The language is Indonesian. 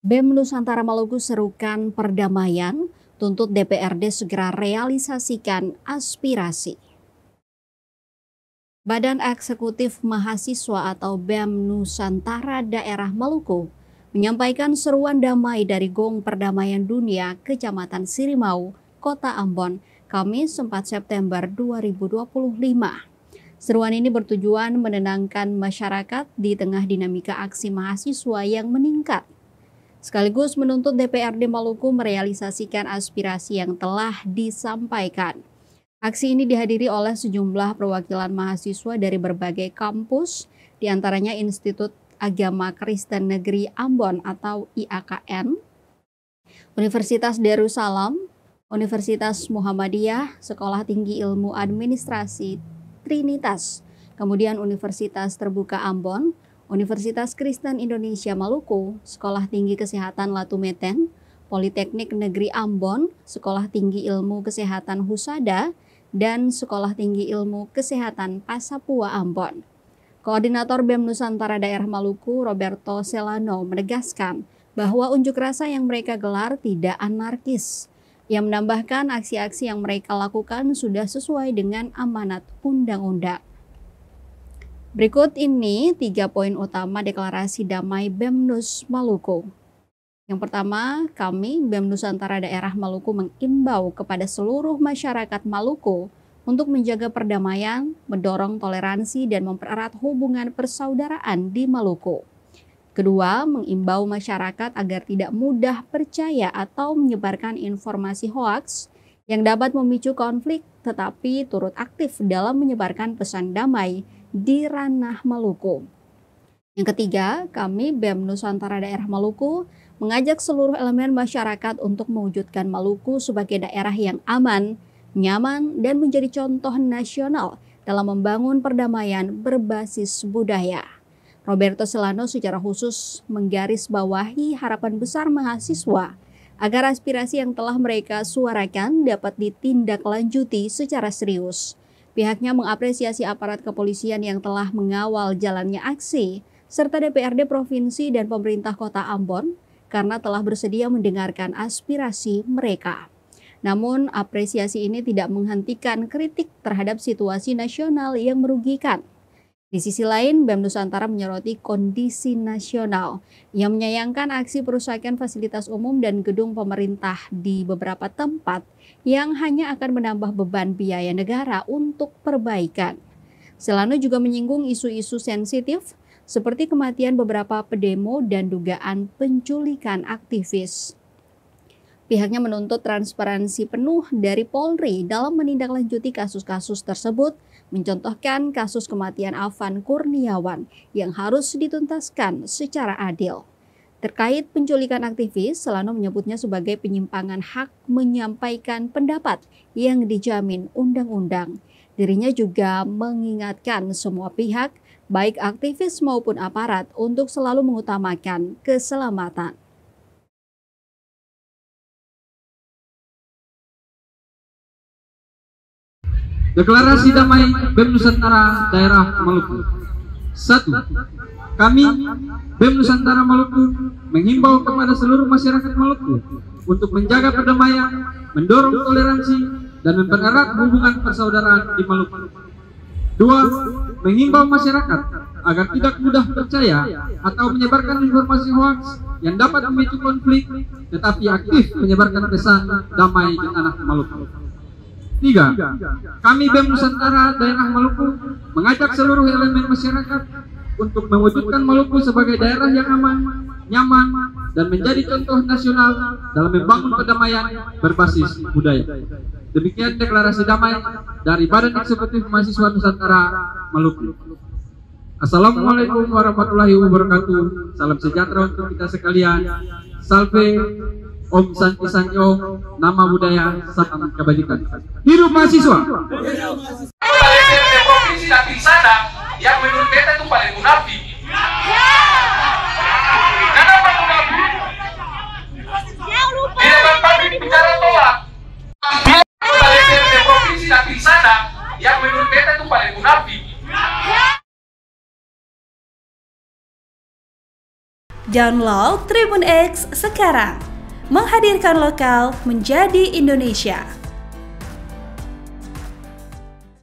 BEM Nusantara Maluku serukan perdamaian, tuntut DPRD segera realisasikan aspirasi. Badan Eksekutif Mahasiswa atau BEM Nusantara Daerah Maluku menyampaikan seruan damai dari Gong Perdamaian Dunia Kecamatan Sirimau, Kota Ambon, Kamis 4 September 2025. Seruan ini bertujuan menenangkan masyarakat di tengah dinamika aksi mahasiswa yang meningkat, sekaligus menuntut DPRD Maluku merealisasikan aspirasi yang telah disampaikan. Aksi ini dihadiri oleh sejumlah perwakilan mahasiswa dari berbagai kampus, diantaranya Institut Agama Kristen Negeri Ambon atau IAKN, Universitas Darussalam, Universitas Muhammadiyah, Sekolah Tinggi Ilmu Administrasi Trinitas, kemudian Universitas Terbuka Ambon, Universitas Kristen Indonesia Maluku, Sekolah Tinggi Kesehatan Latumeten, Politeknik Negeri Ambon, Sekolah Tinggi Ilmu Kesehatan Husada, dan Sekolah Tinggi Ilmu Kesehatan Pasapua Ambon. Koordinator BEM Nusantara Daerah Maluku, Roberto Celano, menegaskan bahwa unjuk rasa yang mereka gelar tidak anarkis. Ia menambahkan aksi-aksi yang mereka lakukan sudah sesuai dengan amanat undang-undang. Berikut ini 3 poin utama deklarasi damai BEM Nus Maluku. Yang pertama, kami BEM Nusantara Daerah Maluku mengimbau kepada seluruh masyarakat Maluku untuk menjaga perdamaian, mendorong toleransi, dan mempererat hubungan persaudaraan di Maluku. Kedua, mengimbau masyarakat agar tidak mudah percaya atau menyebarkan informasi hoaks yang dapat memicu konflik, tetapi turut aktif dalam menyebarkan pesan damai di ranah Maluku. Yang ketiga, kami BEM Nusantara Daerah Maluku mengajak seluruh elemen masyarakat untuk mewujudkan Maluku sebagai daerah yang aman, nyaman, dan menjadi contoh nasional dalam membangun perdamaian berbasis budaya. Roberto Celano secara khusus menggarisbawahi harapan besar mahasiswa agar aspirasi yang telah mereka suarakan dapat ditindaklanjuti secara serius. Pihaknya mengapresiasi aparat kepolisian yang telah mengawal jalannya aksi, serta DPRD Provinsi dan pemerintah Kota Ambon karena telah bersedia mendengarkan aspirasi mereka. Namun, apresiasi ini tidak menghentikan kritik terhadap situasi nasional yang merugikan. Di sisi lain, BEM Nusantara menyoroti kondisi nasional yang menyayangkan aksi perusakan fasilitas umum dan gedung pemerintah di beberapa tempat yang hanya akan menambah beban biaya negara untuk perbaikan. Celano juga menyinggung isu-isu sensitif seperti kematian beberapa pedemo dan dugaan penculikan aktivis. Pihaknya menuntut transparansi penuh dari Polri dalam menindaklanjuti kasus-kasus tersebut, mencontohkan kasus kematian Afan Kurniawan yang harus dituntaskan secara adil. Terkait penculikan aktivis, Celano menyebutnya sebagai penyimpangan hak menyampaikan pendapat yang dijamin undang-undang. Dirinya juga mengingatkan semua pihak, baik aktivis maupun aparat, untuk selalu mengutamakan keselamatan. Deklarasi damai BEM Nusantara Daerah Maluku. 1. Kami BEM Nusantara Maluku menghimbau kepada seluruh masyarakat Maluku untuk menjaga perdamaian, mendorong toleransi, dan mempererat hubungan persaudaraan di Maluku. 2. Menghimbau masyarakat agar tidak mudah percaya atau menyebarkan informasi hoaks yang dapat memicu konflik, tetapi aktif menyebarkan pesan damai di tanah Maluku. 3. Kami BEM Nusantara Daerah Maluku mengajak seluruh elemen masyarakat untuk mewujudkan Maluku sebagai daerah yang aman, nyaman, dan menjadi contoh nasional dalam membangun perdamaian berbasis budaya. Demikian deklarasi damai dari Badan Eksekutif Mahasiswa Nusantara Maluku. Assalamualaikum warahmatullahi wabarakatuh. Salam sejahtera untuk kita sekalian. Salve, Om Santi Santi Om, nama budaya, salam kebajikan. Hidup mahasiswa! Provinsi Datin sana yang menurut beta itu paling munafik. Kenapa munafik? Di depan pabrik bicara tolak. Provinsi Datin sana yang menurut beta itu paling munafik. Download Tribun X sekarang. Menghadirkan lokal menjadi Indonesia.